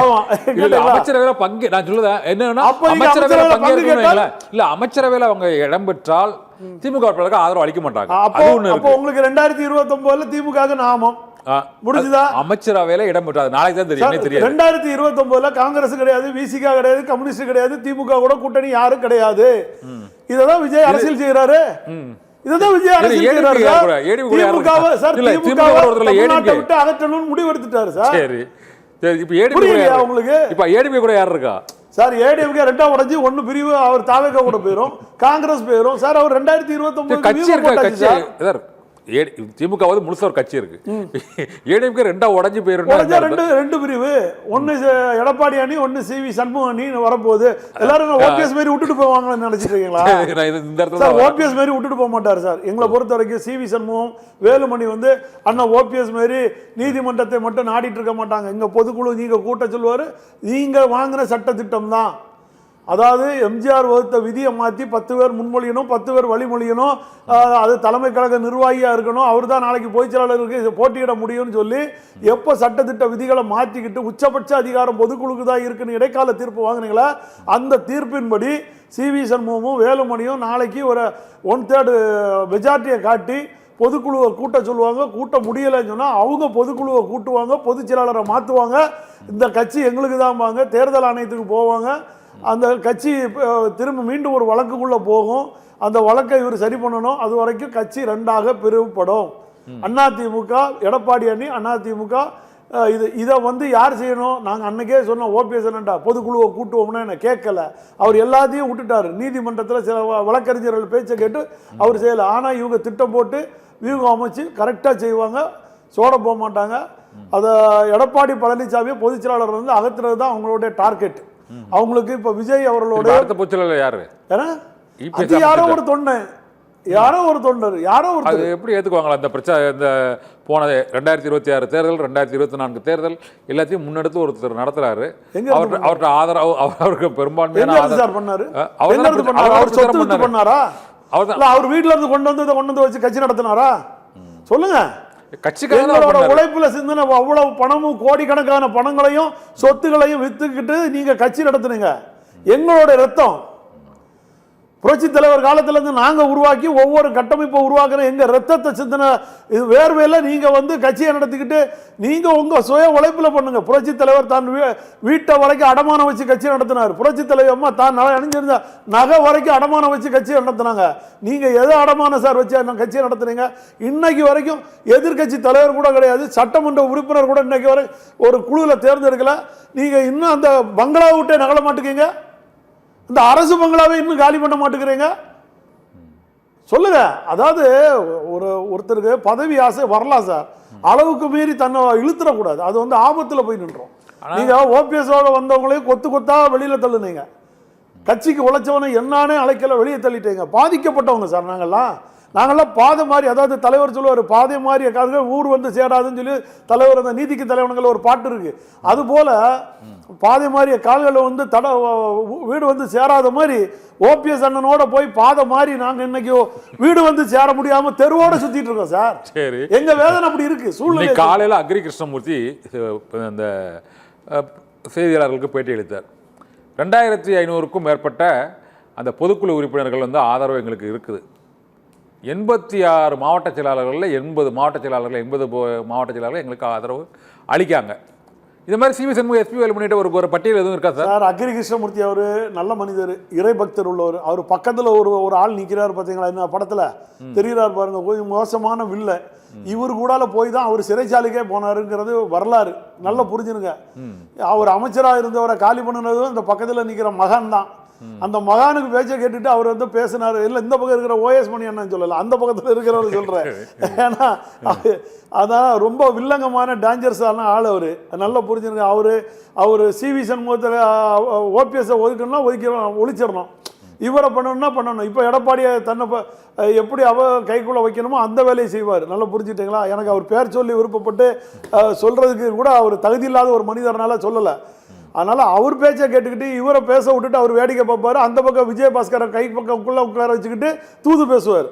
அமைச்சரவையில பங்கு நான் சொல்லுதேன் என்னன்னா அமைச்சரவையில பங்கேற்க இல்ல அமைச்சரவையில அவங்க இடம் பெற்றால் திமுக ஆதரவு அளிக்க மாட்டாங்க. அப்போ உங்களுக்கு 2029 திமுக நாமம் முடிஞ்சுதா? அமைச்சரவையில இடம் பெற்றாது நாளைக்கு தான் தெரியும். 2029 காங்கிரஸ் கிடையாது, விசிகா கிடையாது, கம்யூனிஸ்ட் கிடையாது, திமுக கூட கூட்டணி யாரும் கிடையாது. இததான் விஜய் அரசியல் செய்யறாரு. இதுதான் விஜய் அரசியல் செய்யறாரு. திமுகவை சார் திமுகவை விட்டு அகற்றணும்னு முடிவெடுத்துட்டாரு சார். சரி இப்ப ஏடிஎம்கே உங்களுக்கு இப்ப ஏடிஎம்கே கூட யார் இருக்கா சார்? ஏடிஎம்கே ரெண்டா உடைஞ்சு ஒன்னு பிரிவு அவர் தாவேகா கூட போயிரும், காங்கிரஸ் போயிரும் சார். அவர் 2029 கட்சி இருக்கு. திமுக முழுசா ஒரு கட்சி இருக்கு. ஏடிஎம்கே ரெண்டா உடைஞ்சு போயிரும். ரெண்டு பிரிவு, ஒன்னு எடப்பாடி அணி, ஒன்னு சிவி சண்முக அணி வரப்போகுது. எல்லாரும் ஓபிஎஸ் மாதிரி விட்டுட்டு போவாங்கன்னு நினைச்சிட்டு இருக்கீங்களா? ஓபிஎஸ் மாதிரி விட்டுட்டு போக மாட்டாரு சார். எங்களை பொறுத்த வரைக்கும் சிவி சண்முகம், வேலுமணி அண்ணா ஓபிஎஸ் மாதிரி நீதிமன்றத்தை மட்டும் நாடிட்டு இருக்க மாட்டாங்க. இங்க பொதுக்குழு நீங்க கூட்ட சொல்லுவாரு. நீங்க வாங்கின சட்ட திட்டம் தான், அதாவது எம்ஜிஆர் வகுத்த விதியை மாற்றி 10 பேர் முன்மொழியணும், 10 பேர் வழிமொழியணும், அது தலைமை கழக நிர்வாகியாக இருக்கணும், அவர் தான் நாளைக்கு பொதுச்செயலாளருக்கு போட்டியிட முடியும்னு சொல்லி எப்போ சட்டத்திட்ட விதிகளை மாற்றிக்கிட்டு உச்சபட்ச அதிகாரம் பொதுக்குழுக்கு தான் இருக்குன்னு இடைக்கால தீர்ப்பு வாங்கினீங்களா? அந்த தீர்ப்பின்படி சிவி சண்முகமும் வேலுமணியும் நாளைக்கு ஒரு 1/3 மெஜாரிட்டியை காட்டி பொதுக்குழுவை கூட்ட சொல்லுவாங்க. கூட்ட முடியலைன்னு சொன்னால் அவங்க பொதுக்குழுவை கூட்டுவாங்க, பொதுச் செயலாளரை மாற்றுவாங்க. இந்த கட்சி எங்களுக்கு தான் வாங்க, தேர்தல் ஆணையத்துக்கு போவாங்க. அந்த கட்சி திரும்ப மீண்டும் ஒரு வழக்குக்குள்ள போகும். அந்த வழக்கை இவர் சரி பண்ணணும். அது வரைக்கும் கட்சி ரெண்டாக பிரிவுபடும். அதிமுக எடப்பாடி அணி, அதிமுக இதை யார் செய்யணும்? நாங்கள் அன்னைக்கே சொன்னோம், ஓபிஎஸ் பொதுக்குழுவை கூட்டுவோம்னா என்ன கேட்கல. அவர் எல்லாத்தையும் விட்டுட்டாரு. நீதிமன்றத்தில் சில வழக்கறிஞர்கள் பேச்சை கேட்டு அவர் செய்யலை. ஆனால் இவங்க திட்டம் போட்டு வியூகம் அமைச்சு கரெக்டாக செய்வாங்க, சோட போக மாட்டாங்க. அதை எடப்பாடி பழனிசாமியை பொதுச் செயலாளர் அகற்றுறது தான் அவங்களுடைய டார்கெட். அவங்களுக்கு இப்ப விஜய் அவர்களோட யாரு யாரோ ஒரு தொண்டை, யாரோ ஒரு தொண்டர், யாரோ ஒரு எப்படி ஏத்துக்குவாங்களா? அந்த பிரச்சனை இந்த போன 2026 தேர்தல், 2024 தேர்தல் எல்லாத்தையும் முன்னெடுத்து ஒருத்தர் நடத்துறாரு. அவர்கிட்ட ஆதரவு, அவருக்கு பெரும்பான்மையான பண்ணாரு. அவர் வீட்டுல இருந்து கொண்டு வந்து வச்சு கட்சி நடத்தினாரா? சொல்லுங்க. கட்சிகளோட உழைப்புல சிந்தனை அவ்வளவு பணமும் கோடிக்கணக்கான பணங்களையும் சொத்துக்களையும் வித்துக்கிட்டு நீங்க கட்சி நடத்துனீங்க. எங்களோட ரத்தம் புரட்சி தலைவர் காலத்துல இருந்து நாங்க உருவாக்கி ஒவ்வொரு கட்டமைப்பை உருவாக்குற எங்க ரத்தத்தை சிந்தனை வேர்வையில நீங்க கட்சியை நடத்திக்கிட்டு நீங்க உங்க சுய உழைப்புல பண்ணுங்க. புரட்சி தலைவர் தான் வீட்டை வரைக்கும் அடமானம் வச்சு கட்சி நடத்தினார். புரட்சி தலைவர் அம்மா தான் அணிஞ்சிருந்த நகை வரைக்கும் அடமானம் வச்சு கட்சியை நடத்தினாங்க. நீங்க எதை அடமானம் சார் வச்சு கட்சியை நடத்துனீங்க? இன்னைக்கு வரைக்கும் எதிர்கட்சி தலைவர் கூட கிடையாது, சட்டமன்ற உறுப்பினர் கூட இன்னைக்கு வரை ஒரு குழுல தேர்ந்தெடுக்கல. நீங்க இன்னும் அந்த பங்களா விட்டே நகல மாட்டேங்க. இந்த அரசு பங்களாவை இன்னும் காலி பண்ண மாட்டேங்கிறீங்க. சொல்லுங்க. அதாவது ஒருத்தருக்கு பதவி ஆசை வரலாம் சார், அளவுக்கு மீறி தன்னை இழுத்துடக்கூடாது. அது ஆபத்துல போய் நின்றோம். நீங்க ஓபிஎஸோட வந்தவங்களையும் கொத்து கொத்தா வெளியில தள்ளுனீங்க. கட்சிக்கு உழைச்சவனை என்னானே அழைக்கல, வெளியே தள்ளிட்டீங்க. பாதிக்கப்பட்டவங்க சார் நாங்கெல்லாம் பாதை மாதிரி, அதாவது தலைவர் சொல்லுவார், பாதை மாதிரி ஊர் சேராதுன்னு சொல்லி தலைவர் அந்த நீதிக்கு தலைவனுங்கள் ஒரு பாட்டு இருக்கு. அது போல பாதை மாதிரி கால்களை வீடு சேராத மாதிரி ஓபிஎஸ் அண்ணனோட போய் பாதை மாதிரி நாங்க இன்னைக்கு வீடு சேர முடியாம தெருவோட சுத்திட்டு இருக்கோம் சார். சரி, எங்க வேதனை அப்படி இருக்கு சூழ்நிலை. காலையில அக்ரி கிருஷ்ணமூர்த்தி அந்த செய்தியாளர்களுக்கு பேட்டி அளித்தார். 2500க்கும் மேற்பட்ட அந்த பொதுக்குழு உறுப்பினர்கள் ஆதரவு எங்களுக்கு இருக்குது. 86 மாவட்ட செயலாளர்களில் 80 மாவட்ட செயலாளர்கள், 80 மாவட்ட செயலாளர்கள் எங்களுக்கு ஆதரவு அளிக்காங்க. இது மாதிரி சிவி சண்முகம், எஸ்பி வேலுமணிட்ட ஒரு பட்டியல் எதுவும் இருக்கா சார்? அக்ரி கிருஷ்ணமூர்த்தி அவர் நல்ல மனிதர், இறை பக்தர் உள்ளவர். அவர் பக்கத்தில் ஒரு ஆள் நிற்கிறார் பார்த்தீங்களா, இந்த படத்தில் தெரிகிறார் பாருங்க, கொஞ்சம் மோசமான வில்லை. இவர் கூட போய் தான் அவர் சிறைச்சாலைக்கே போனாருங்கிறது வரலாறு. நல்லா புரிஞ்சுருங்க. அவர் அமைச்சராக இருந்தவரை காலி பண்ணினதும் இந்த பக்கத்தில் நிற்கிற மகான் தான். அந்த மகானுக்கு பேச்சை கேட்டுட்டு அவர் பேசினாரு. இல்லை, இந்த பக்கம் இருக்கிற ஓஎஸ் மணி அண்ணன் சொல்லல, அந்த பக்கத்தில் இருக்கிறவர் சொல்றேன். ஏன்னா அதான் ரொம்ப வில்லங்கமான டேஞ்சரஸான ஆள் அவர். நல்லா புரிஞ்சுருங்க. அவரு சிவி சண்முகத்தில் ஓபிஎஸ் ஒழிச்சிடணும், இவரை பண்ணணும். இப்போ எடப்பாடியை தன்னை எப்படி கைக்குள்ள வைக்கணுமோ அந்த வேலையை செய்வார். நல்லா புரிஞ்சுட்டீங்களா? எனக்கு அவர் பேர் சொல்லி விருப்பப்பட்டு சொல்றதுக்கு கூட அவர் தகுதி இல்லாத ஒரு மனிதர்னால சொல்லலை. அதனால அவர் பேச்சை கேட்டுக்கிட்டு இவரை பேச விட்டுட்டு அவர் வேடிக்கை பார்ப்பாரு. அந்த பக்கம் விஜயபாஸ்கரை கை பக்கம்குள்ள உட்கார வச்சுக்கிட்டு தூது பேசுவார்.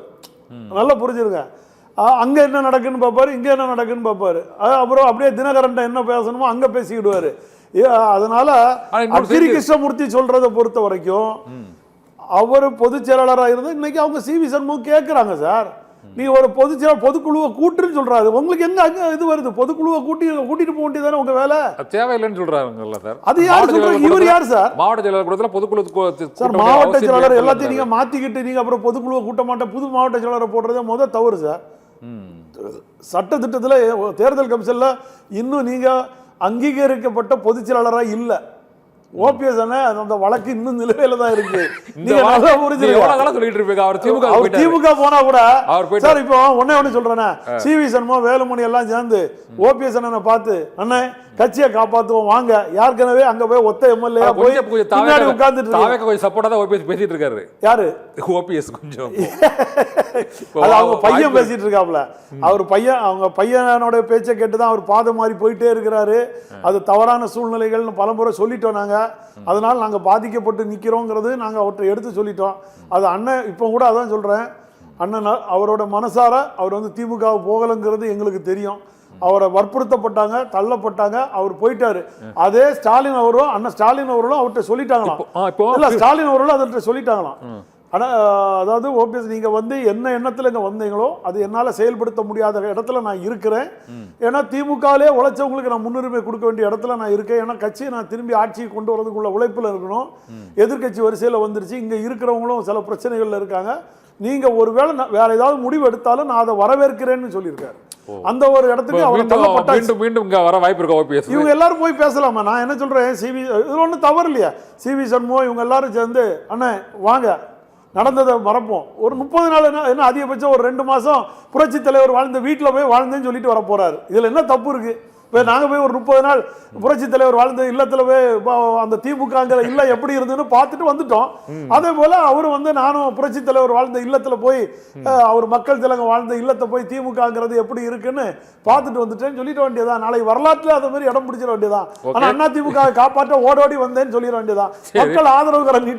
நல்லா புரிஞ்சுருங்க. அங்க என்ன நடக்குன்னு பார்ப்பாரு, இங்க என்ன நடக்குன்னு பார்ப்பாரு. அப்புறம் அப்படியே தினகரன் என்ன பேசணுமோ அங்க பேசிக்கிடுவாரு. அதனால ஆனா இன்னொரு அக்கிரி செய்தி- கிருஷ்ணமூர்த்தி சொல்றதை பொறுத்த வரைக்கும் அவர் பொதுச் செயலாளராக இருந்து இன்னைக்கு அவங்க சிவி சண்முகம் கேட்குறாங்க சார். நீ ஒரு பொதுக்குழுவை கூட்டுன்னு சொல்றாரு. உங்களுக்கு எங்க அங்க இது வருது? பொதுக்குழுவை கூட்டிட்டு போக வேண்டியதானே உங்க வேலை. தேவையில்லைன்னு சொல்றாங்கல்ல சார். அது யார் சொல்றாங்க? இவர் யார் சார்? மாவட்ட செயலாளர் கூட்டத்தில் பொதுக்குழு சார் மாவட்ட செயலாளர் எல்லாத்தையும் நீங்க மாத்திக்கிட்டு நீங்க அப்புறம் பொதுக்குழுவை கூட்ட மாட்டேன் புது மாவட்ட செயலாளரை போடுறதே தவறு சார். சட்ட திட்டத்துல தேர்தல் கமிஷன்ல இன்னும் நீங்க அங்கீகரிக்கப்பட்ட பொதுச் செயலாளரா இல்ல. ஓபிஎஸ் அந்த வழக்கு இன்னும் நிலுவையில தான் இருக்கு. நீங்க நல்லா புரிஞ்சுக்கணும். சொல்லிட்டு இருப்பீங்க அவர் திமுக அவர் திமுக போனா கூட அவர் போயிட்டு- சார் இப்போ ஒண்ணு சொல்றேன். சிவி சண்முகம் வேலுமணி எல்லாம் சேர்ந்து ஓபிஎஸ் அண்ணனை பார்த்து அண்ணே கட்சியை காப்பாத்துவோம் வாங்க, ஏற்கனவே அங்க போய் ஒத்த எம்எல்ஏ போய் பின்னாடி உட்கார்ந்துட்டு தாவேக்கு கொஞ்சம் சப்போர்ட்டா தான் ஓபிஎஸ் பேசிட்டு இருக்காரு. யாரு? ஓபிஎஸ் கொஞ்சம் அது அவங்க பையன் பேசிட்டு இருக்காப்ல. அவர் பையன் அவங்க பையனோட பேச்சை கேட்டுதான் அவர் பாதை மாறி போயிட்டே இருக்கிறாரு. அது தவறான சூழ்நிலைகள்னு பலமுறை சொல்லிட்டோம் நாங்க. அதனால நாங்க பாதிக்கப்பட்டு நிக்கிறோங்கிறது நாங்க அவர்கிட்ட எடுத்து சொல்லிட்டோம். அது அண்ணன் இப்போ கூட அதான் சொல்றேன். அண்ணன் அவரோட மனசார அவர் திமுக போகலங்கிறது எங்களுக்கு தெரியும். அவரை வற்புறுத்தப்பட்டாங்க, தள்ளப்பட்டாங்க, அவர் போயிட்டாரு. அதே ஸ்டாலின் அவரும் அண்ணன் ஸ்டாலின் அவர்களும் அவர்கிட்ட சொல்லிட்டாங்களாம். இல்ல ஸ்டாலின் அவர்களும் அவர்கிட்ட சொல்லிட்டாங்களாம். ஆனா அதாவது ஓபிஎஸ் நீங்க என்ன எண்ணத்துல இங்க வந்தீங்களோ அது என்னால செயல்படுத்த முடியாத இடத்துல நான் இருக்கிறேன். ஏன்னா திமுகவிலே உழைச்சவங்களுக்கு நான் முன்னுரிமை கொடுக்க வேண்டிய இடத்துல நான் இருக்கேன். ஏன்னா கட்சியை நான் திரும்பி ஆட்சியை கொண்டு வரதுக்குள்ள உழைப்புல இருக்கணும். எதிர்கட்சி வரிசையில வந்துருச்சு. இங்க இருக்கிறவங்களும் சில பிரச்சனைகள்ல இருக்காங்க. நீங்க ஒருவேளை வேற ஏதாவது முடிவு எடுத்தாலும் நான் அதை வரவேற்கிறேன்னு சொல்லியிருக்காரு. அந்த ஒரு இடத்துக்கு அவர் தள்ளப்பட்டாச்சு. மீண்டும் இங்க வர வாய்ப்பு இருக்கா ஓபிஎஸ்? இவங்க எல்லாரும் போய் பேசலாமா? நான் என்ன சொல்றேன், சிவி இது ஒன்றும் தவறு இல்லையா? சிவி சண்முகம் இவங்க எல்லாரும் சேர்ந்து அண்ணே வாங்க நடந்ததை மறப்போம். ஒரு 30 நாள் என்ன அதிகபட்சம் ஒரு 2 மாசம் புரட்சி தலைவர் வாழ்ந்த வீட்டில் போய் வாழ்ந்தேன்னு சொல்லிட்டு வர போறாரு. இதுல என்ன தப்பு இருக்கு? இப்போ நாங்கள் போய் ஒரு 30 நாள் புரட்சி தலைவர் வாழ்ந்த இல்லத்தில் போய் அந்த திமுகங்கிற இல்ல எப்படி இருந்ததுன்னு பார்த்துட்டு வந்துட்டோம். அதே போல அவரு நானும் புரட்சி தலைவர் வாழ்ந்த இல்லத்துல போய் அவர் மக்கள் திலங்க வாழ்ந்த இல்லத்தை போய் திமுகங்கிறது எப்படி இருக்குன்னு பார்த்துட்டு வந்துட்டேன்னு சொல்லிட வேண்டியதான். நாளை வரலாற்றுல அதே மாதிரி இடம் பிடிச்சிட வேண்டியதான். ஆனா அண்ணா திமுக காப்பாற்ற ஓடோடி வந்தேன்னு சொல்லிட வேண்டியதான். மக்கள் ஆதரவு கரம் நீட்டி